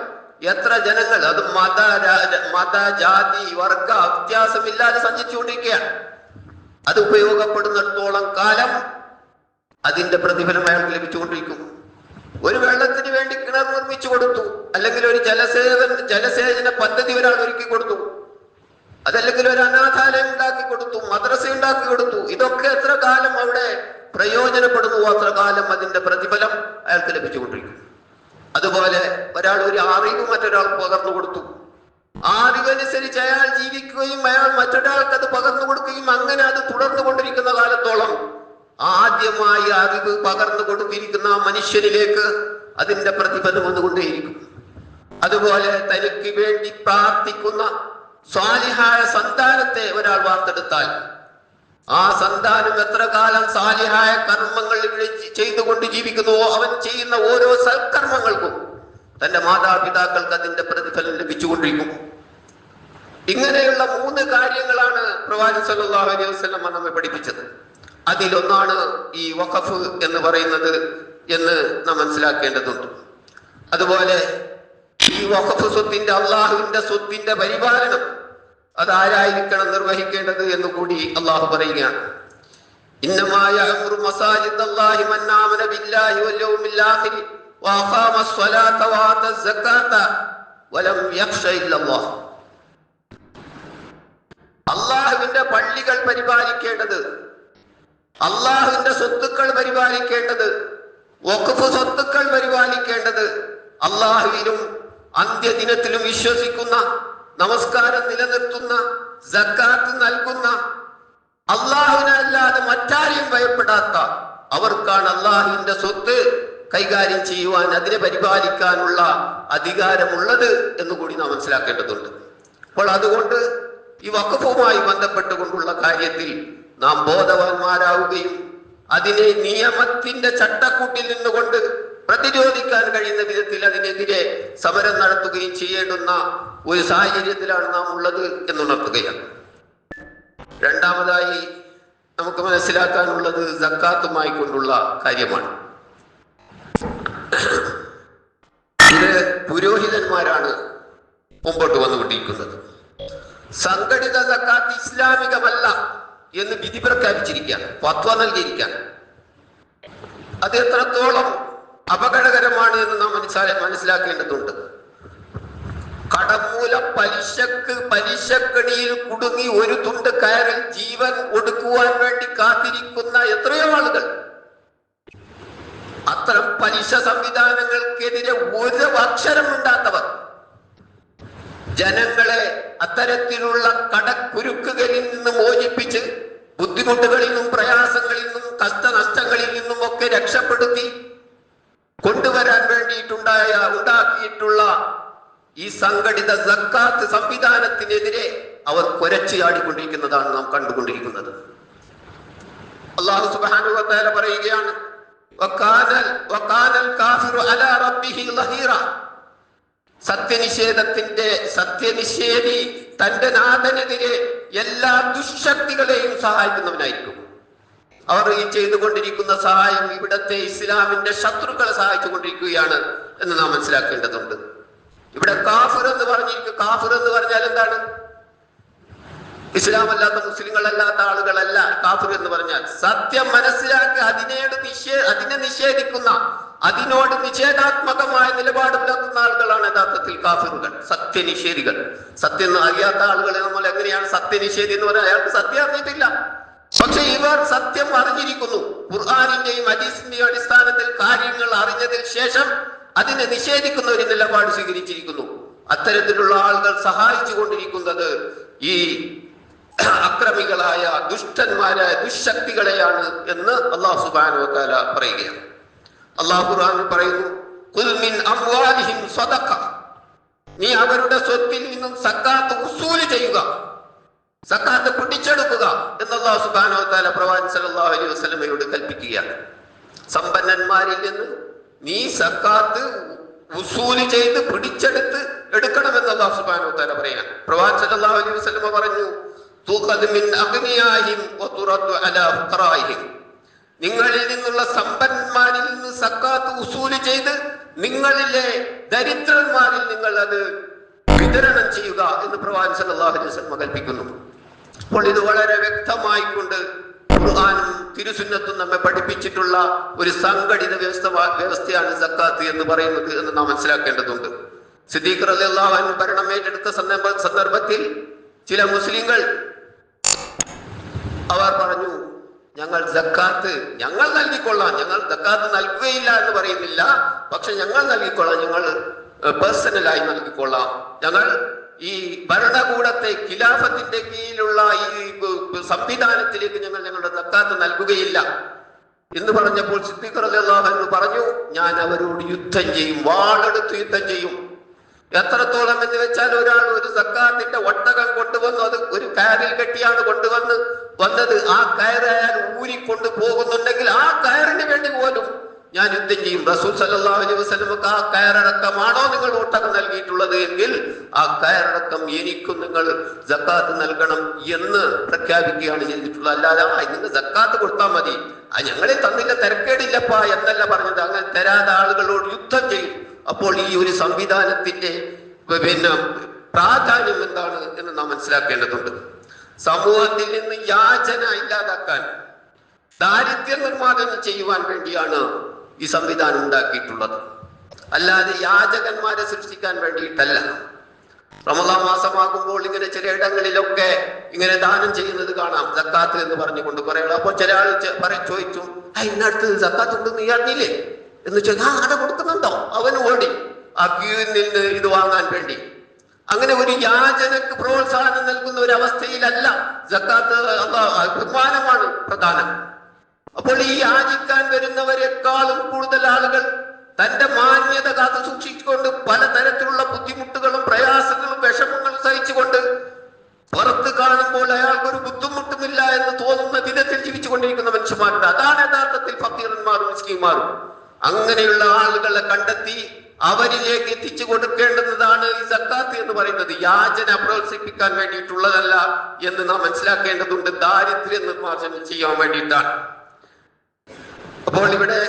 എത്ര ജനങ്ങൾ, അത് മത, ജാതി, വർഗ വ്യത്യാസമില്ലാതെ സഞ്ചരിച്ചുകൊണ്ടിരിക്കുകയാണ്. അത് ഉപയോഗപ്പെടുന്നിടത്തോളം കാലം അതിന്റെ പ്രതിഫലം അയാൾക്ക് ലഭിച്ചുകൊണ്ടിരിക്കും. ഒരു വെള്ളത്തിന് വേണ്ടി കിണർ നിർമ്മിച്ചു കൊടുത്തു, അല്ലെങ്കിൽ ഒരു ജലസേചന പദ്ധതി ഒരാൾ ഒരുക്കി കൊടുത്തു, അതല്ലെങ്കിൽ ഒരു അനാഥാലയം ഉണ്ടാക്കി കൊടുത്തു, മദ്രസ ഉണ്ടാക്കി കൊടുത്തു. ഇതൊക്കെ എത്ര കാലം അവിടെ പ്രയോജനപ്പെടുന്നു, അത്ര കാലം അതിന്റെ പ്രതിഫലം അയാൾക്ക് ലഭിച്ചുകൊണ്ടിരിക്കും. അതുപോലെ ഒരാൾ ഒരു അറിവ് മറ്റൊരാൾക്ക് പകർന്നു കൊടുത്തു, ആ അറിവനുസരിച്ച് അയാൾ ജീവിക്കുകയും അയാൾ മറ്റൊരാൾക്ക് അത് പകർന്നു കൊടുക്കുകയും അങ്ങനെ അത് തുടർന്നു കൊണ്ടിരിക്കുന്ന കാലത്തോളം ആദ്യമായി അറിവ് പകർന്നു കൊടുത്തിരിക്കുന്ന ആ മനുഷ്യനിലേക്ക് അതിന്റെ പ്രതിഫലം വന്നുകൊണ്ടേയിരിക്കും. അതുപോലെ തനിക്ക് വേണ്ടി പ്രാർത്ഥിക്കുന്ന സ്വാലിഹായ സന്താനത്തെ ഒരാൾ വാർത്തെടുത്താൽ ആ സന്താനം എത്ര കാലം സാലിഹായ കർമ്മങ്ങൾ ചെയ്തുകൊണ്ട് ജീവിക്കുന്നുവോ അവൻ ചെയ്യുന്ന ഓരോ സൽക്കർമ്മങ്ങൾക്കും തന്റെ മാതാപിതാക്കൾക്ക് അതിന്റെ പ്രതിഫലം ലഭിച്ചുകൊണ്ടിരിക്കും. ഇങ്ങനെയുള്ള 3 കാര്യങ്ങളാണ് പ്രവാചകൻ സല്ലല്ലാഹു അലൈഹി വസല്ലം നമ്മെ പഠിപ്പിച്ചത്. അതിലൊന്നാണ് ഈ വഖഫ് എന്ന് പറയുന്നത് എന്ന് നാം മനസ്സിലാക്കേണ്ടതുണ്ട്. അതുപോലെ ഈ വഖഫ് സ്വത്തിന്റെ, അള്ളാഹുവിന്റെ സ്വത്തിന്റെ പരിപാലനം അതാരായിരിക്കണം നിർവഹിക്കേണ്ടത് എന്ന് കൂടി അള്ളാഹു പറയുകയാണ്. ഇന്നമാ യഅ്മുറു മസാജിദല്ലാഹി മൻ ആമന ബില്ലാഹി വൽ യൗമിൽ ആഖിർ വഅഖാമ സ്വലാത്ത വആത സകാത്ത വലം യഖ്ശ ഇല്ലല്ലാഹ്. അള്ളാഹുവിന്റെ പള്ളികൾ പരിപാലിക്കേണ്ടത്, അള്ളാഹുവിന്റെ സ്വത്തുക്കൾ പരിപാലിക്കേണ്ടത്, വഖഫ് സ്വത്തുക്കൾ പരിപാലിക്കേണ്ടത്, അള്ളാഹുവിലും അന്ത്യദിനത്തിലും വിശ്വസിക്കുന്ന, നമസ്കാരം നിലനിർത്തുന്ന, സക്കാത്ത് നൽകുന്ന, അല്ലാഹുവിനല്ലാതെ മറ്റാരെയും ഭയപ്പെടാത്ത അവർക്കാണ് അള്ളാഹുവിന്റെ സ്വത്ത് കൈകാര്യം ചെയ്യുവാൻ, അതിനെ പരിപാലിക്കാനുള്ള അധികാരമുള്ളത് എന്ന് കൂടി നാം മനസ്സിലാക്കേണ്ടതുണ്ട്. അപ്പോൾ അതുകൊണ്ട് ഈ വഖഫുമായി ബന്ധപ്പെട്ടുകൊണ്ടുള്ള കാര്യത്തിൽ നാം ബോധവാന്മാരാവുകയും അതിനെ നിയമത്തിന്റെ ചട്ടക്കൂട്ടിൽ നിന്നുകൊണ്ട് പ്രതിരോധിക്കാൻ കഴിയുന്ന വിധത്തിൽ അതിനെതിരെ സമരം നടത്തുകയും ചെയ്യേണ്ടുന്ന ഒരു സാഹചര്യത്തിലാണ് നാം ഉള്ളത് എന്നുണർത്തുകയാണ്. രണ്ടാമതായി നമുക്ക് മനസ്സിലാക്കാനുള്ളത് സക്കാത്തുമായി കൊണ്ടുള്ള കാര്യമാണ്. ഇത് പുരോഹിതന്മാരാണ് മുമ്പോട്ട് വന്നുകൊണ്ടിരിക്കുന്നത്. സംഘടിത സക്കാത്ത് ഇസ്ലാമികമല്ല എന്ന് വിധി പ്രഖ്യാപിച്ചിരിക്കുകയാണ്, ഫത്വ നൽകിയിരിക്കുകയാണ്. അത് എത്രത്തോളം അപകടകരമാണ് എന്ന് നാം മനസ്സിലാക്കേണ്ടതുണ്ട്. കടമൂല പലിശക്കണിയിൽ കുടുങ്ങി ഒരു തുണ്ട് കയറിൽ ജീവൻ ഒടുക്കുവാൻ വേണ്ടി കാത്തിരിക്കുന്ന എത്രയോ ആളുകൾ, അത്തരം പലിശ സംവിധാനങ്ങൾക്കെതിരെ ഒരു അക്ഷരം മിണ്ടാത്തവർ, ജനങ്ങളെ അത്തരത്തിലുള്ള കടക്കുരുക്കുകളിൽ നിന്ന് മോചിപ്പിച്ച് ബുദ്ധിമുട്ടുകളിൽ നിന്നും പ്രയാസങ്ങളിൽ നിന്നും കഷ്ടനഷ്ടങ്ങളിൽ നിന്നും ഒക്കെ രക്ഷപ്പെടുത്തി കൊണ്ടുവരാൻ വേണ്ടിയിട്ടുണ്ടാക്കിയിട്ടുള്ള ഈ സംഘടിത സക്കാത്ത് സംവിധാനത്തിനെതിരെ അവർ കുരച്ചു ചാടിക്കൊണ്ടിരിക്കുന്നതാണ് നാം കണ്ടുകൊണ്ടിരിക്കുന്നത്. അല്ലാഹു സുബ്ഹാനഹു വ തആല പറയുകയാണ്, വകാനൽ കാഫിറു അലാ റബ്ബിഹി ലഹീറ. സത്യനിഷേധി തന്റെ നാഥനെതിരെ എല്ലാ ദുശക്തികളെയും സഹായിക്കുന്നവനായിരിക്കും. അവർ ഈ ചെയ്തുകൊണ്ടിരിക്കുന്ന സഹായം ഇവിടത്തെ ഇസ്ലാമിന്റെ ശത്രുക്കളെ സഹായിച്ചുകൊണ്ടിരിക്കുകയാണ് എന്ന് നാം മനസ്സിലാക്കേണ്ടതുണ്ട്. ഇവിടെ കാഫിർ എന്ന് പറഞ്ഞാൽ എന്താണ്? ഇസ്ലാം അല്ലാത്ത മുസ്ലിങ്ങളല്ലാത്ത ആളുകളല്ല കാഫിർ എന്ന് പറഞ്ഞാൽ. സത്യം മനസ്സിലാക്കി അതിനെ നിഷേധിക്കുന്ന, അതിനോട് നിഷേധാത്മകമായ നിലപാട് പുലർത്തുന്ന ആളുകളാണ് യഥാർത്ഥത്തിൽ കാഫിറുകൾ, സത്യനിഷേധികൾ. സത്യം അറിയാത്ത ആളുകളെ നമ്മൾ എങ്ങനെയാണ് സത്യനിഷേധി എന്ന് പറഞ്ഞാൽ? അയാൾക്ക് സത്യം അറിഞ്ഞിട്ടില്ല. പക്ഷെ ഇവർ സത്യം അറിഞ്ഞിരിക്കുന്നു. ഖുർആനിന്റെയും ഹദീസിന്റെയും അടിസ്ഥാനത്തിൽ കാര്യങ്ങൾ അറിഞ്ഞതിന് ശേഷം അതിനെ നിഷേധിക്കുന്ന ഒരു നിലപാട് സ്വീകരിച്ചിരിക്കുന്നു. അത്തരത്തിലുള്ള ആളുകൾ സഹായിച്ചു കൊണ്ടിരിക്കുന്നത് ഈ അക്രമികളായ ദുഷ്ടന്മാരായ ദുശക്തികളെയാണ് എന്ന് അല്ലാഹു സുബ്ഹാനഹു വ തആല പറയുകയാണ്. അല്ലാഹു ഖുർആനിൽ പറയുന്നു, ഖുൽ മിൻ അംവാലിഹിം സദഖ. നീ അവരുടെ സ്വത്തിൽ നിന്നും സക്കാത്ത് ഉസൂൽ ചെയ്യുക, സക്കാത്ത് പിടിച്ചെടുക്കുക എന്ന് അല്ലാഹു സുബ്ഹാനഹു വ തആല പ്രവാചകൻ സല്ലല്ലാഹു അലൈഹി വസല്ലമയോട് കൽപ്പിക്കുകയാണ്. സമ്പന്നന്മാരിൽ നിന്ന് നീ സക്കാത്ത് ഉസൂല് ചെയ്ത് പിടിച്ചെടുത്ത് എടുക്കണമെന്ന് അല്ലാഹു സുബ്ഹാനഹു വ തആല പറയുകയാണ്. പ്രവാചകൻ സല്ലല്ലാഹു അലൈഹി വസല്ലമ പറഞ്ഞു, തുഖദ് മിൻ അഗ്നിയാഹിം വതുറദു അലാ ഫുഖറായിഹിം. നിങ്ങളിൽ നിന്നുള്ള സമ്പന്നന്മാരിൽ നിന്ന് സക്കാത്ത് ഉസൂല് ചെയ്ത് നിങ്ങളിലെ ദരിദ്രന്മാരിൽ നിങ്ങൾ അത് വിതരണം ചെയ്യുക എന്ന് പ്രവാചകൻ സല്ലല്ലാഹു അലൈഹി വസല്ലമ കൽപ്പിക്കുന്നു. അപ്പോൾ ഇത് വളരെ വ്യക്തമായിക്കൊണ്ട് ഖുർആനും തിരുസുന്നത്തും നമ്മെ പഠിപ്പിച്ചിട്ടുള്ള ഒരു സംഘടിത വ്യവസ്ഥയാണ് സക്കാത്ത് എന്ന് പറയുന്നത് എന്ന് നാം മനസ്സിലാക്കേണ്ടതുണ്ട്. സിദ്ദീഖ് റളിയല്ലാഹു അൻഹു ഭരണം ഏറ്റെടുത്ത സന്ദർഭത്തിൽ ചില മുസ്ലിങ്ങൾ അവർ പറഞ്ഞു, ഞങ്ങൾ നൽകിക്കൊള്ളാം, ഞങ്ങൾ സക്കാത്ത് നൽകുകയില്ല എന്ന് പറയുന്നില്ല, പക്ഷെ ഞങ്ങൾ നൽകിക്കൊള്ളാം, ഞങ്ങൾ പേഴ്സണലായി നൽകിക്കൊള്ളാം, ഞങ്ങൾ ഈ ഭരണകൂടത്തെ ഖിലാഫത്തിന്റെ കീഴിലുള്ള ഈ സംവിധാനത്തിലേക്ക് ഞങ്ങൾ ഞങ്ങളുടെ സക്കാത്ത് നൽകുകയില്ല എന്ന് പറഞ്ഞപ്പോൾ സിദ്ദീഖ് റളിയല്ലാഹു അൻഹു പറഞ്ഞു, ഞാൻ അവരോട് യുദ്ധം ചെയ്യും, വാളെടുത്ത് യുദ്ധം ചെയ്യും. എത്രത്തോളം എന്ന് വെച്ചാൽ, ഒരാൾ ഒരു സക്കാത്തിന്റെ ഒട്ടകം കൊണ്ടുവന്നു, അത് ഒരു കയറിൽ കെട്ടിയാണ് വന്നത്. ആ കയറ് അയാൾ ഊരിക്കൊണ്ട് പോകുന്നുണ്ടെങ്കിൽ ആ കയറിന് വേണ്ടി പോലും ഞാൻ യുദ്ധം ചെയ്യും. റസൂൽ സല്ലല്ലാഹു അലൈഹി വസല്ലമക്ക് ആ കയറടക്കമാണോ നിങ്ങൾ ഒട്ടകം നൽകിയിട്ടുള്ളത് എങ്കിൽ ആ കയറടക്കം എനിക്കും നിങ്ങൾ സക്കാത്ത് നൽകണം എന്ന് പ്രഖ്യാപിക്കുകയാണ് ചെയ്തിട്ടുള്ളത്. അല്ലാതെ നിങ്ങൾ സക്കാത്ത് കൊടുത്താൽ മതി, ഞങ്ങളെ തന്നില്ല, തിരക്കേടില്ലപ്പാ എന്നല്ല പറഞ്ഞത്. അങ്ങനെ തരാതെ ആളുകളോട് യുദ്ധം ചെയ്യും. അപ്പോൾ ഈ ഒരു സംവിധാനത്തിന്റെ പ്രാധാന്യം എന്താണ് എന്ന് നാം മനസ്സിലാക്കേണ്ടതുണ്ട്. സമൂഹത്തിൽ നിന്ന് യാചന ഇല്ലാതാക്കാൻ, ദാരിദ്ര്യ നിർമ്മാർജ്ജനം ചെയ്യുവാൻ വേണ്ടിയാണ് ഈ സംവിധാനം ഉണ്ടാക്കിയിട്ടുള്ളത്, അല്ലാതെ യാചകന്മാരെ സൃഷ്ടിക്കാൻ വേണ്ടിയിട്ടല്ല. റമദാൻ മാസമാകുമ്പോൾ ഇങ്ങനെ ചില ഇടങ്ങളിലൊക്കെ ഇങ്ങനെ ദാനം ചെയ്യുന്നത് കാണാം, സക്കാത്ത് എന്ന് പറഞ്ഞുകൊണ്ട് കുറെ. അപ്പോൾ ചില ആൾ ചോദിച്ചു, ഇന്നടുത്ത് സക്കാത്ത് കൊണ്ട് നീ അറിഞ്ഞില്ലേ എന്ന് ചോദിച്ചാൽ, അത് കൊടുക്കുന്നുണ്ടോ? അവന് ഓടി ആ ക്യൂവിൽ നിന്ന് ഇത് വാങ്ങാൻ വേണ്ടി. അങ്ങനെ ഒരു യാചനക്ക് പ്രോത്സാഹനം നൽകുന്ന ഒരു അവസ്ഥയിലല്ല സക്കാത്ത്. ബഹുമാനമാണ് പ്രധാനം. അപ്പോൾ ഈ യാചിക്കാൻ വരുന്നവരെക്കാളും കൂടുതൽ ആളുകൾ തന്റെ മാന്യത കാത്തു സൂക്ഷിച്ചുകൊണ്ട് പലതരത്തിലുള്ള ബുദ്ധിമുട്ടുകളും പ്രയാസങ്ങളും വിഷമങ്ങളും സഹിച്ചുകൊണ്ട് പുറത്ത് കാണുമ്പോൾ അയാൾക്കൊരു ബുദ്ധിമുട്ടുമില്ല എന്ന് തോന്നുന്ന വിധത്തിൽ ജീവിച്ചുകൊണ്ടിരിക്കുന്ന മനുഷ്യന്മാരുണ്ട്. അതാണ് യഥാർത്ഥത്തിൽ ഫക്കീറന്മാരും മിസ്കീന്മാരും. അങ്ങനെയുള്ള ആളുകളെ കണ്ടെത്തി അവരിലേക്ക് എത്തിച്ചു കൊടുക്കേണ്ടുന്നതാണ് ഈ സക്കാത്ത് എന്ന് പറയുന്നത്. യാചന പ്രോത്സാഹിപ്പിക്കാൻ വേണ്ടിയിട്ടുള്ളതല്ല എന്ന് നാം മനസ്സിലാക്കേണ്ടതുണ്ട്. ദാരിദ്ര്യ നിർമ്മാർജ്ജനം ചെയ്യാൻ വേണ്ടിയിട്ടാണ്. അപ്പോൾ ഇവിടെ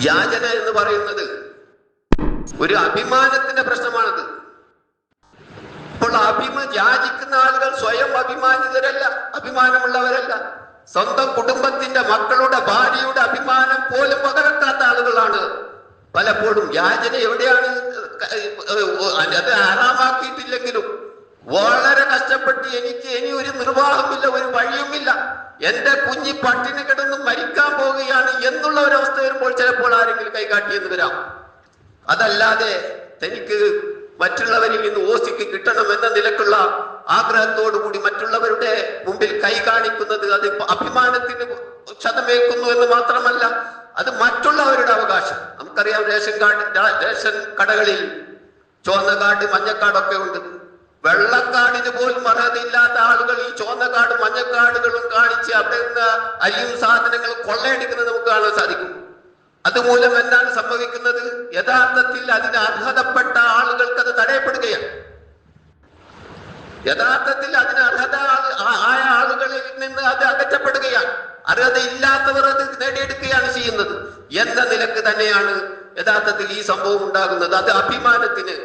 യാചന എന്ന് പറയുന്നത് ഒരു അഭിമാനത്തിന്റെ പ്രശ്നമാണത്. അപ്പോൾ യാചിക്കുന്ന ആളുകൾ സ്വയം അഭിമാനിതരല്ല, അഭിമാനമുള്ളവരല്ല. സ്വന്തം കുടുംബത്തിന്റെ മക്കളുടെ ഭാര്യയുടെ അഭിമാനം പോലും പകർത്താത്ത ആളുകളാണ് പലപ്പോഴും. യാചന എവിടെയാണ്? അത് ആറാമാക്കിയിട്ടില്ലെങ്കിലും വളരെ കഷ്ടപ്പെട്ട് എനിക്ക് ഇനി ഒരു നിർവാഹമില്ല, ഒരു വഴിയുമില്ല, എന്റെ കുഞ്ഞി പട്ടിണി കിടന്ന് മരിക്കാൻ പോവുകയാണ് എന്നുള്ള ഒരവസ്ഥ വരുമ്പോൾ ചിലപ്പോൾ ആരെങ്കിലും കൈകാട്ടിയെന്ന് വരാം. അതല്ലാതെ തനിക്ക് മറ്റുള്ളവരിൽ നിന്ന് ഓസിക്ക് കിട്ടണം എന്ന നിലക്കുള്ള ആഗ്രഹത്തോടു കൂടി മറ്റുള്ളവരുടെ മുമ്പിൽ കൈ കാണിക്കുന്നത് അത് അഭിമാനത്തിന് ക്ഷതമേൽക്കുന്നു എന്ന് മാത്രമല്ല, അത് മറ്റുള്ളവരുടെ അവകാശം. നമുക്കറിയാം, റേഷൻ കടകളിൽ ചുവന്ന കാർഡ് മഞ്ഞക്കാർഡൊക്കെ ഉണ്ട്. വെള്ളക്കാർഡിന് പോലും അർഹതയില്ലാത്ത ആളുകൾ ഈ ചുവന്ന കാർഡ് മഞ്ഞക്കാർഡുകളും കാണിച്ച് അവിടെ നിന്ന് അരിയും സാധനങ്ങളും കൊള്ളയടിക്കുന്നത് നമുക്ക് കാണാൻ സാധിക്കും. അതുമൂലം എന്താണ് സംഭവിക്കുന്നത്? യഥാർത്ഥത്തിൽ അതിന് അർഹതപ്പെട്ട ആളുകൾക്ക് അത് തടയപ്പെടുകയാണ്. യഥാർത്ഥത്തിൽ അതിന് അർഹത ആയ ആളുകളിൽ നിന്ന് അത് അകറ്റപ്പെടുകയാണ്. അർഹതയില്ലാത്തവർ അത് നേടിയെടുക്കുകയാണ് ചെയ്യുന്നത് എന്ന നിലക്ക് തന്നെയാണ് യഥാർത്ഥത്തിൽ ഈ സംഭവം ഉണ്ടാകുന്നത്. അത് അഭിമാനത്തിന്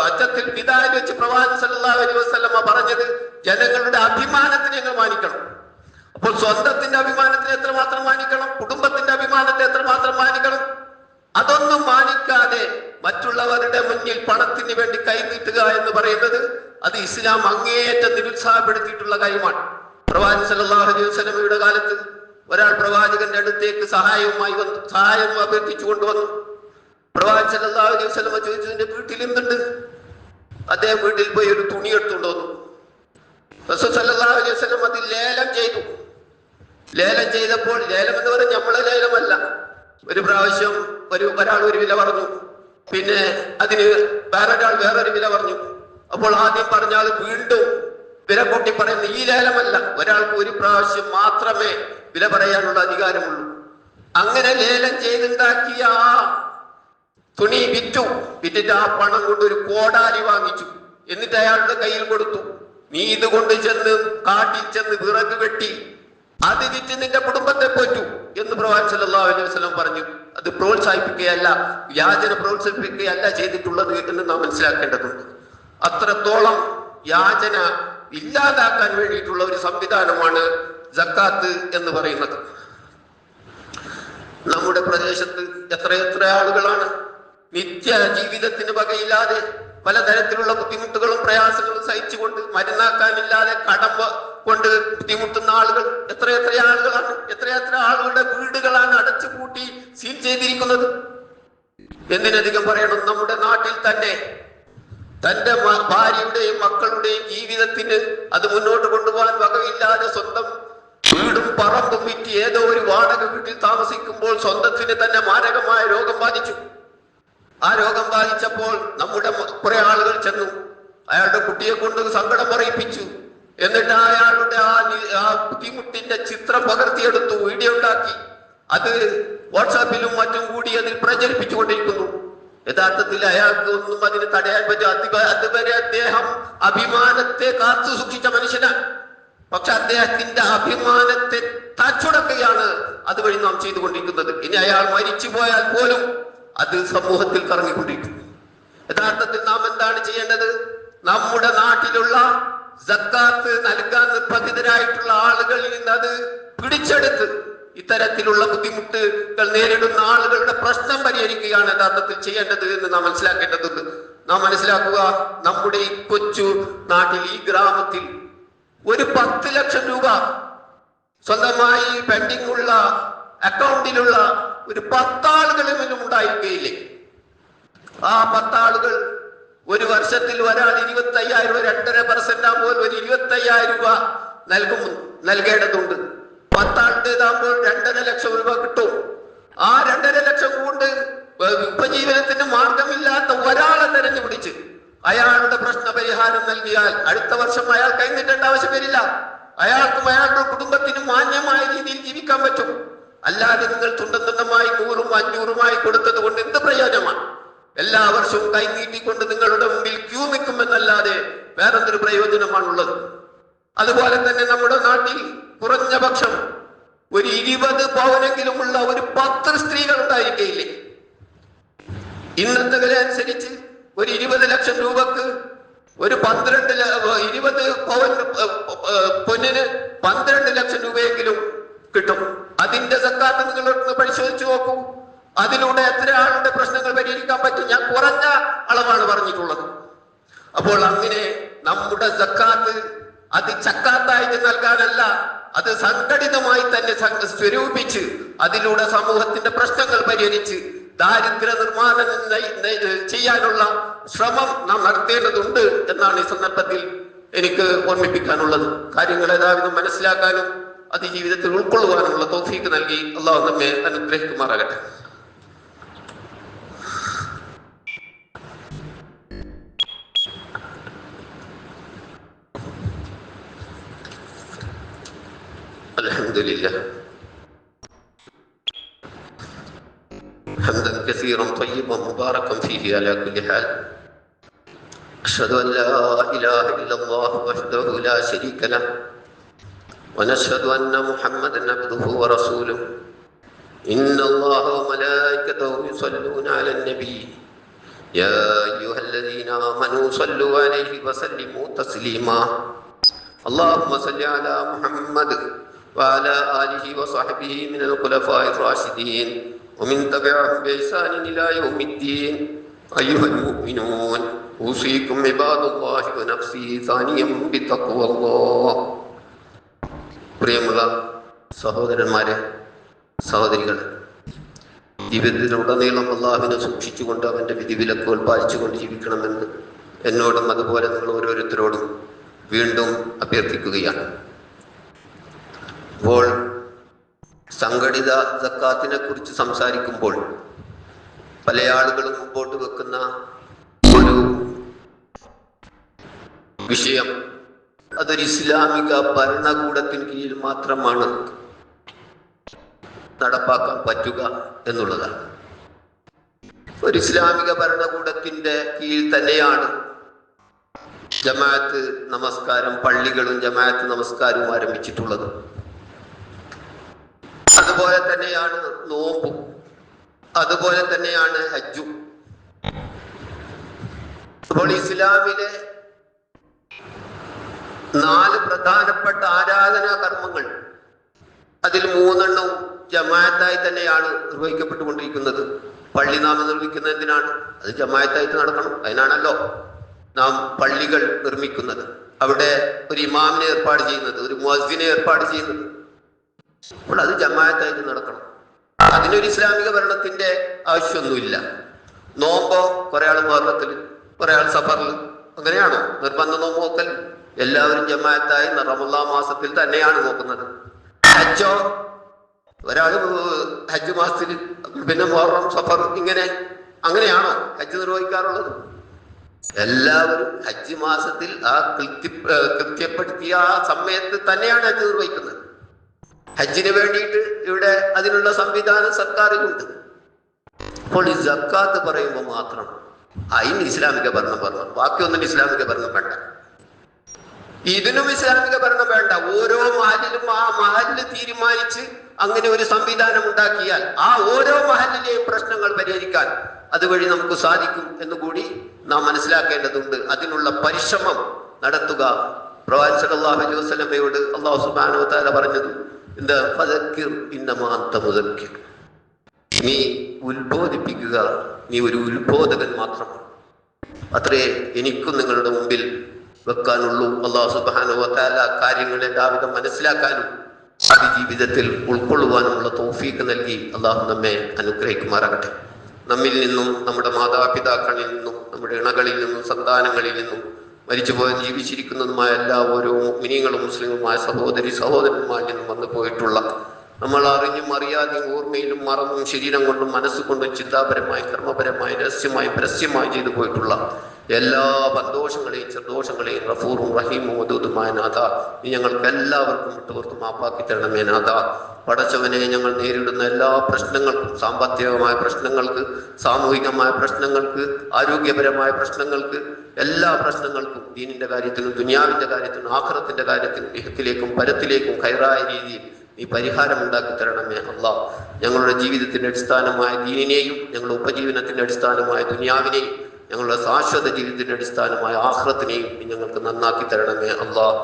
അച്ചത്തിൽ പിതാവിൽ വെച്ച് പ്രവാചകൻ സല്ലല്ലാഹു അലൈഹി വസല്ലമ പറഞ്ഞത് ജനങ്ങളുടെ അഭിമാനത്തിനെ ഞങ്ങൾ മാനിക്കണം. അപ്പോൾ സ്വന്തത്തിന്റെ അഭിമാനത്തിന് എത്രമാത്രം മാനിക്കണം, കുടുംബത്തിന്റെ അഭിമാനത്തെ എത്രമാത്രം മാനിക്കണം. അതൊന്നും മാനിക്കാതെ മറ്റുള്ളവരുടെ മുന്നിൽ പണത്തിന് വേണ്ടി കൈനീട്ടുക എന്ന് പറയുന്നത് അത് ഇസ്ലാം അങ്ങേയറ്റം നിരുത്സാഹപ്പെടുത്തിയിട്ടുള്ള കാര്യമാണ്. പ്രവാചകൻ സല്ലല്ലാഹു അലൈഹി വസല്ലമയുടെ കാലത്ത് ഒരാൾ പ്രവാചകന്റെ അടുത്തേക്ക് സഹായം അഭ്യർത്ഥിച്ചു കൊണ്ടുവന്നു. പ്രവാചകൻ സല്ലല്ലാഹു അലൈഹി വസല്ലമ ചോദിച്ചു, നിന്റെ വീട്ടിൽ എന്തുണ്ട്? അദ്ദേഹം വീട്ടിൽ പോയി ഒരു തുണി എടുത്തുകൊണ്ട് വന്നു. റസൂൽ സല്ലല്ലാഹു അലൈഹി വസല്ലം അത് ലേലം ചെയ്തു. ലേലം ചെയ്തപ്പോൾ, ലേലം എന്ന് പറയുന്നത് നമ്മളെ ലേലമല്ല, ഒരു പ്രാവശ്യം ഒരാൾ ഒരു വില പറഞ്ഞു, പിന്നെ അതിന് വേറൊരാൾ വേറൊരു വില പറഞ്ഞു. അപ്പോൾ ആദ്യം പറഞ്ഞ ആൾ വീണ്ടും വില കൂട്ടി പറയുന്നു. ഈ ലേലമല്ല, ഒരാൾക്ക് ഒരു പ്രാവശ്യം മാത്രമേ വില പറയാനുള്ള അധികാരമുള്ളൂ. അങ്ങനെ ലേലം ചെയ്തുണ്ടാക്കിയ ആ തുണി വിറ്റിട്ട് ആ പണം കൊണ്ട് ഒരു കോടാലി വാങ്ങിച്ചു. എന്നിട്ട് അയാളുടെ കയ്യിൽ കൊടുത്തു. നീ ഇത് കൊണ്ട് ചെന്ന് കാട്ടിൽ ചെന്ന് വിറക് വെട്ടി അത് വിറ്റ് നിന്റെ കുടുംബത്തെ പോറ്റു എന്ന് പ്രവാചകൻ സല്ലല്ലാഹു അലൈഹി വസല്ലം പറഞ്ഞു. അത് പ്രോത്സാഹിപ്പിക്കുകയല്ല, യാചന പ്രോത്സാഹിപ്പിക്കുകയല്ല ചെയ്തിട്ടുള്ളത് എന്ന് നാം മനസ്സിലാക്കേണ്ടതുണ്ട്. അത്രത്തോളം യാചന ഇല്ലാതാക്കാൻ വേണ്ടിയിട്ടുള്ള ഒരു സംവിധാനമാണ് സക്കാത്ത് എന്ന് പറയുന്നത്. നമ്മുടെ പ്രദേശത്ത് എത്രയെത്ര ആളുകളാണ് നിത്യ ജീവിതത്തിന് വകയില്ലാതെ പലതരത്തിലുള്ള ബുദ്ധിമുട്ടുകളും പ്രയാസങ്ങളും സഹിച്ചുകൊണ്ട് മരുന്നാക്കാനില്ലാതെ കടം കൊണ്ട് ബുദ്ധിമുട്ടുന്ന ആളുകൾ എത്രയെത്ര ആളുകളാണ്. എത്രയെത്ര ആളുകളുടെ വീടുകളാണ് അടച്ചുപൂട്ടി സീൽ ചെയ്തിരിക്കുന്നത്. എന്തിനധികം പറയണം, നമ്മുടെ നാട്ടിൽ തന്നെ തന്റെ ഭാര്യയുടെയും മക്കളുടെയും ജീവിതത്തിന് അത് മുന്നോട്ട് കൊണ്ടുപോകാൻ വകയില്ലാതെ സ്വന്തം വീടും പറമ്പും വിറ്റ് ഏതോ ഒരു വാടക വീട്ടിൽ താമസിക്കുമ്പോൾ സ്വന്തത്തിന് തന്നെ മാരകമായ രോഗം ബാധിച്ചു. ആ രോഗം ബാധിച്ചപ്പോൾ നമ്മുടെ കുറെ ആളുകൾ ചെന്നു അയാളുടെ കുട്ടിയെ കൊണ്ട് സങ്കടം പറയിപ്പിച്ചു. എന്നിട്ട് അയാളുടെ ആ ബുദ്ധിമുട്ടിന്റെ ചിത്രം പകർത്തിയെടുത്തു, വീഡിയോ ഉണ്ടാക്കി അത് വാട്സാപ്പിലും മറ്റും കൂടി അതിൽ പ്രചരിപ്പിച്ചുകൊണ്ടിരിക്കുന്നു. യഥാർത്ഥത്തിൽ അയാൾക്ക് ഒന്നും അതിന് തടയാൻ പറ്റും. അതുവരെ അദ്ദേഹം അഭിമാനത്തെ കാത്തു സൂക്ഷിച്ച മനുഷ്യനാണ്. പക്ഷെ അദ്ദേഹത്തിന്റെ അഭിമാനത്തെ തച്ചുടക്കുകയാണ് അതുവഴി നാം ചെയ്തുകൊണ്ടിരിക്കുന്നത്. ഇനി അയാൾ മരിച്ചു പോയാൽ പോലും അത് സമൂഹത്തിൽ കറങ്ങിക്കൊണ്ടിരിക്കും. യഥാർത്ഥത്തിൽ നാം എന്താണ് ചെയ്യേണ്ടത്? നമ്മുടെ നാട്ടിലുള്ള സക്കാത്ത് നൽകാൻ നിർബന്ധിതരായിട്ടുള്ള ആളുകളിൽ നിന്ന് അത് പിടിച്ചെടുത്ത് ഇത്തരത്തിലുള്ള ബുദ്ധിമുട്ടുകൾ നേരിടുന്ന ആളുകളുടെ പ്രശ്നം പരിഹരിക്കുകയാണ് യഥാർത്ഥത്തിൽ ചെയ്യേണ്ടത് എന്ന് നാം മനസ്സിലാക്കേണ്ടതുണ്ട്. നാം മനസ്സിലാക്കുക, നമ്മുടെ ഈ കൊച്ചു നാട്ടിൽ, ഈ ഗ്രാമത്തിൽ ഒരു 10 ലക്ഷം രൂപ സ്വന്തമായി പെൻഡിംഗ് ഉള്ള അക്കൗണ്ടിലുള്ള ഒരു 10 ആളുകളെങ്കിലും ഉണ്ടായിരിക്കുകയില്ലേ? ആ 10 ആളുകൾ ഒരു വർഷത്തിൽ ഒരാൾ 25,000 രൂപ, 2.5% ആകുമ്പോൾ ഒരു 25,000 രൂപ നൽകേണ്ടതുണ്ട്. 10 ആളുടേതാകുമ്പോൾ 2.5 ലക്ഷം രൂപ കിട്ടും. ആ 2.5 ലക്ഷം കൊണ്ട് ഉപജീവനത്തിന് മാർഗമില്ലാത്ത ഒരാളെ തെരഞ്ഞുപിടിച്ച് അയാളുടെ പ്രശ്ന പരിഹാരം നൽകിയാൽ അടുത്ത വർഷം അയാൾ കൈനീട്ടേണ്ട ആവശ്യം വരില്ല. അയാൾക്കും അയാളുടെ കുടുംബത്തിനും മാന്യമായ രീതിയിൽ ജീവിക്കാൻ പറ്റും. അല്ലാതെ നിങ്ങൾ തുണ്ടമായി 100ഉം 500ഉമായി കൊടുത്തത് കൊണ്ട് എന്ത് പ്രയോജനമാണ്? എല്ലാ വർഷവും കൈനീട്ടിക്കൊണ്ട് നിങ്ങളുടെ മുമ്പിൽ ക്യൂ നിൽക്കുമെന്നല്ലാതെ വേറെന്തൊരു പ്രയോജനമാണുള്ളത്? അതുപോലെ തന്നെ നമ്മുടെ നാട്ടിൽ കുറഞ്ഞ പക്ഷം ഒരു 20 പവനെങ്കിലുമുള്ള ഒരു 10 സ്ത്രീകൾ ഉണ്ടായിരിക്കയില്ലേ? ഇന്നത്തെ വില അനുസരിച്ച് ഒരു 20 ലക്ഷം രൂപക്ക് ഒരു 20 പവൻ പൊന്നിന് 12 ലക്ഷം രൂപയെങ്കിലും കിട്ടും. അതിന്റെ സക്കാത്ത് നിങ്ങളൊന്ന് പരിശോധിച്ചു നോക്കൂ. അതിലൂടെ എത്ര ആളുടെ പ്രശ്നങ്ങൾ പരിഹരിക്കാൻ പറ്റും? ഞാൻ കുറഞ്ഞ അളവാണ് പറഞ്ഞിട്ടുള്ളത്. അപ്പോൾ അങ്ങനെ നമ്മുടെ സക്കാത്ത് അത് ചക്കാത്തായിട്ട് നൽകാനല്ല, അത് സംഘടിതമായി തന്നെ സ്വരൂപിച്ച് അതിലൂടെ സമൂഹത്തിന്റെ പ്രശ്നങ്ങൾ പരിഹരിച്ച് ദാരിദ്ര്യ നിർമ്മാർജ്ജനം ചെയ്യാനുള്ള ശ്രമം നാം നടത്തേണ്ടതുണ്ട് എന്നാണ് ഈ സന്ദർഭത്തിൽ എനിക്ക് ഓർമ്മിപ്പിക്കാനുള്ളത്. കാര്യങ്ങൾ ഏതാവിധം മനസ്സിലാക്കാനും അത് ജീവിതത്തിൽ ഉൾക്കൊള്ളുവാനുള്ള തൗഫീഖ് നൽകി അള്ളാഹു നമ്മെ അനുഗ്രഹിക്കുമാറാകട്ടെ. الحمد لله حمدا كثيرا طيبا مباركا فيه على كل حال. أشهد أن لا إله إلا الله وحده لا شريك له ونشهد أن محمدا عبده ورسوله. إن الله وملائكته يصلون على النبي يا أيها الذين آمنوا صلوا عليه وسلموا تسليما. اللهم صل على محمد وعلى آله وصحبه من الخلفاء الراشدين ومن تبعهم بإحسان إلى يوم الدين. أيها المؤمنون أوصيكم عباد الله ونفسي ثانيا بتقوى الله. പ്രിയമുള്ള സഹോദരന്മാരെ, സഹോദരികളെ, ജീവിതത്തിലുടനീളം അള്ളാഹുവിനെ സൂക്ഷിച്ചുകൊണ്ട് അവൻ്റെ വിധിവിലക്കുകൾ പാലിച്ചുകൊണ്ട് ജീവിക്കണമെന്ന് എന്നോടും അതുപോലെ നിങ്ങൾ ഓരോരുത്തരോടും വീണ്ടും അഭ്യർത്ഥിക്കുകയാണ്. അപ്പോൾ സംഘടിത സക്കാത്തിനെ കുറിച്ച് സംസാരിക്കുമ്പോൾ പല ആളുകളും മുമ്പോട്ട് വെക്കുന്ന ഒരു വിഷയം, അതൊരു ഇസ്ലാമിക ഭരണകൂടത്തിന് കീഴിൽ മാത്രമാണ് നടപ്പാക്കാൻ പറ്റുക എന്നുള്ളതാണ്. ഒരു ഇസ്ലാമിക ഭരണകൂടത്തിന്റെ കീഴിൽ തന്നെയാണ് ജമാഅത്ത് നമസ്കാരം, പള്ളികളും ജമാഅത്ത് നമസ്കാരവും ആരംഭിച്ചിട്ടുള്ളത്. അതുപോലെ തന്നെയാണ് നോമ്പും, അതുപോലെ തന്നെയാണ് ഹജ്ജും. അപ്പോൾ ഇസ്ലാമിലെ 4 പ്രധാനപ്പെട്ട ആരാധനാ കർമ്മങ്ങൾ, അതിൽ 3 ജമാഅത്തായി തന്നെയാണ് നിർവഹിക്കപ്പെട്ടുകൊണ്ടിരിക്കുന്നത്. പള്ളി നാം നിർമ്മിക്കുന്നത് എന്തിനാണ്? അത് ജമാഅത്തായിട്ട് നടക്കണം. അതിനാണല്ലോ നാം പള്ളികൾ നിർമ്മിക്കുന്നത്, അവിടെ ഒരു ഇമാമിനെ ഏർപ്പാട് ചെയ്യുന്നത്, ഒരു മുഅദ്ദിനെ ഏർപ്പാട് ചെയ്യുന്നത്. അപ്പോൾ അത് ജമാഅത്തായിട്ട് നടക്കണം. അതിനൊരു ഇസ്ലാമിക ഭരണത്തിന്റെ ആവശ്യമൊന്നുമില്ല. നോമ്പോ കുറെ ആൾ മുഹറത്തിൽ, കുറെ ആൾ സഫറിൽ, അങ്ങനെയാണോ നിർബന്ധ നോമ്പ് നോക്കൽ? എല്ലാവരും ജമാഅത്തായി റമളാൻ മാസത്തിൽ തന്നെയാണ് നോക്കുന്നത്. ഹജ്ജോ ഒരാൾ ഹജ്ജ് മാസത്തിൽ, പിന്നെ മുഹറം, സഫർ, അങ്ങനെയാണോ ഹജ്ജ് നിർവഹിക്കാറുള്ളത്? എല്ലാവരും ഹജ്ജ് മാസത്തിൽ ആ കൃത്യപ്പെടുത്തിയ ആ സമയത്ത് തന്നെയാണ് ഹജ്ജ് നിർവഹിക്കുന്നത്. ഹജ്ജിന് വേണ്ടിയിട്ട് ഇവിടെ അതിനുള്ള സംവിധാനം സർക്കാരിലുണ്ട്. അപ്പോൾ ഈ സക്കാത്ത് പറയുമ്പോൾ മാത്രം അതിന് ഇസ്ലാമിക ഭരണം പറഞ്ഞു, ബാക്കിയൊന്നും ഇസ്ലാമിക ഭരണം വേണ്ട. ഇതിനും ഇസ്ലാമിക ഭരണം വേണ്ട. ഓരോ മഹലിലും ആ മഹലില് തീരുമാനിച്ച് അങ്ങനെ ഒരു സംവിധാനം ഉണ്ടാക്കിയാൽ ആ ഓരോ മഹലിലെയും പ്രശ്നങ്ങൾ പരിഹരിക്കാൻ അതുവഴി നമുക്ക് സാധിക്കും എന്നുകൂടി നാം മനസ്സിലാക്കേണ്ടതുണ്ട്. അതിനുള്ള പരിശ്രമം നടത്തുക. പ്രവാചകൻ സല്ലല്ലാഹു അലൈഹി വസല്ലമയോട് അല്ലാഹു സുബ്ഹാനഹു വ തആല പറഞ്ഞത് എന്താ? ഫദക്കിർ ഇന്നമാ അൻത മുദക്കിർ, നീ ഉത്ബോധിപ്പിക്കുക, നീ ഒരു ഉത്ബോധകൻ മാത്രമാണ്. അത്രേ എനിക്കും നിങ്ങളുടെ മുമ്പിൽ വെക്കാനുള്ളൂ. അല്ലാഹു സുബ്ഹാനഹു വ തആല കാര്യങ്ങൾ എല്ലാവിധം മനസ്സിലാക്കാനും അത് ജീവിതത്തിൽ ഉൾക്കൊള്ളുവാനുമുള്ള തൗഫീഖ് നൽകി അല്ലാഹു നമ്മെ അനുഗ്രഹിക്കുമാറാകട്ടെ. നമ്മിൽ നിന്നും, നമ്മുടെ മാതാപിതാക്കളിൽ നിന്നും, നമ്മുടെ ഇണകളിൽ നിന്നും, സന്താനങ്ങളിൽ നിന്നും, മരിച്ചുപോയ ജീവിച്ചിരിക്കുന്നതുമായ എല്ലാ ഓരോ മുഅ്മിനീങ്ങളും മുസ്ലിമുമായ സഹോദരന്മാരിൽ നിന്നും വന്നു പോയിട്ടുള്ള, നമ്മൾ അറിഞ്ഞും അറിയാതെയും ഓർമ്മയിലും മറന്നും ശരീരം കൊണ്ടും മനസ്സുകൊണ്ടും ചിന്താപരമായി, കർമ്മപരമായി, രഹസ്യമായി, പരസ്യമായി ചെയ്തു പോയിട്ടുള്ള എല്ലാ ബന്ധോഷങ്ങളെയും ചെറുദോഷങ്ങളെയും ഗഫൂറും റഹീമും വദൂദുമായ നാഥ, നീ ഞങ്ങൾക്ക് എല്ലാവർക്കും വിട്ടുപുറത്ത് മാപ്പാക്കി തരണമേ നാഥ. പടച്ചവനെ, ഞങ്ങൾ നേരിടുന്ന എല്ലാ പ്രശ്നങ്ങൾക്കും, സാമ്പത്തികമായ പ്രശ്നങ്ങൾക്ക്, സാമൂഹികമായ പ്രശ്നങ്ങൾക്ക്, ആരോഗ്യപരമായ പ്രശ്നങ്ങൾക്ക്, എല്ലാ പ്രശ്നങ്ങൾക്കും, ദീനിന്റെ കാര്യത്തിനും ദുനിയാവിന്റെ കാര്യത്തിനും ആഖിറത്തിന്റെ കാര്യത്തിനും ഇഹത്തിലേക്കും പരത്തിലേക്കും ഖൈറായ രീതിയിൽ നീ പരിഹാരം ഉണ്ടാക്കി തരണമേ അല്ലാഹ്. ഞങ്ങളുടെ ജീവിതത്തിന്റെ അടിസ്ഥാനമായ ദീനിനെയും ഞങ്ങളുടെ ഉപജീവനത്തിന്റെ അടിസ്ഥാനമായ ദുനിയാവിനെയും ഞങ്ങളുടെ ശാശ്വത ജീവിതത്തിന്റെ അടിസ്ഥാനമായ ആഖിറത്തിനെയും നീ ഞങ്ങൾക്ക് നന്നാക്കി തരണമേ അല്ലാഹ്.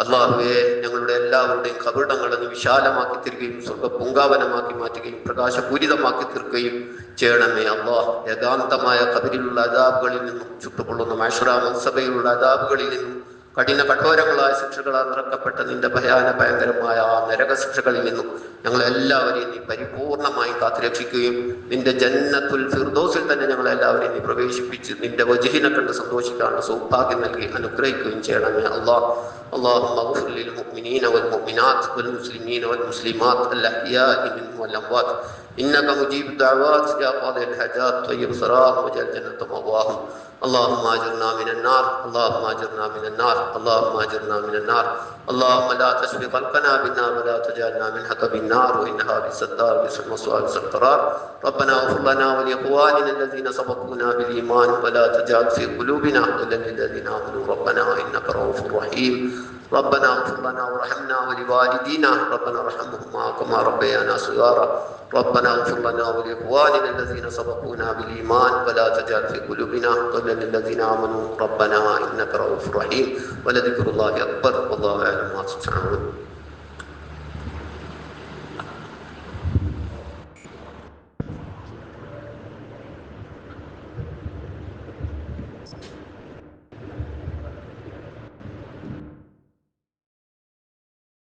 അല്ലാഹുവേ, ഞങ്ങളുടെ എല്ലാവരുടെയും കബറിടങ്ങളെ നീ വിശാലമാക്കി തീർക്കുകയും സ്വർഗ്ഗ പൂങ്കാവനമാക്കി മാറ്റുകയും പ്രകാശപൂരിതമാക്കി തീർക്കുകയും ചെയ്യണമേ അല്ലാഹ്. ഏകാന്തമായ ഖബറിലുള്ള അദാബുകളിൽ നിന്നും, ചുട്ടുപൊള്ളുന്ന മഹ്ശറ മൻസബയിലുള്ള അദാബുകളിൽ നിന്നും, കഠിന കഠോരങ്ങളായ ശിക്ഷകളാൽ നിറക്കപ്പെട്ട നിന്റെ ഭയാനഭയങ്കരമായ ആ നരക ശിക്ഷകളിൽ നിന്നും ഞങ്ങളെല്ലാവരെയും നീ പരിപൂർണമായി കാത്തുരക്ഷിക്കുകയും നിന്റെ ജന്നത്തുൽ ഫിർദൗസിൽ തന്നെ ഞങ്ങളെല്ലാവരെയും നീ പ്രവേശിപ്പിച്ച് നിന്റെ വജ്ഹിനെ കണ്ട് സന്തോഷിക്കാനുള്ള സൗഭാഗ്യം നൽകി അനുഗ്രഹിക്കുകയും ചെയ്യണമേ അല്ലാഹ്. اللهم اغفر للمؤمنين والمؤمنات والمسلمين والمسلمات الأحياء منهم والأموات إنك مجيب الدعوات يا قاضي الحاجات طيب الصراط وجعل الجنة مأواهم. اللهم اجرنا من النار، اللهم اجرنا من النار، اللهم اجرنا من النار. اللهم لا تشفي قلبنا بالنار ولا تجعلنا من حطب النار وإنها بالستار بسم وسؤال القرار. ربنا اغفر لنا ولإخواننا الذين سبقونا بالإيمان ولا تجعل في قلوبنا غلا للذين آمنوا ربنا إنك رؤوف رحيم. ربنا اغفر لنا وارحمنا ولوالدينا ربنا ارحمهما كما ربيانا صغارا. ربنا اغفر لنا ولإخواننا الذين سبقونا بالإيمان ولا تجعل في قلوبنا غلا للذين آمنوا ربنا إنك رؤوف رحيم. ولذكر الله أكبر والله أعلم ما تصنعون.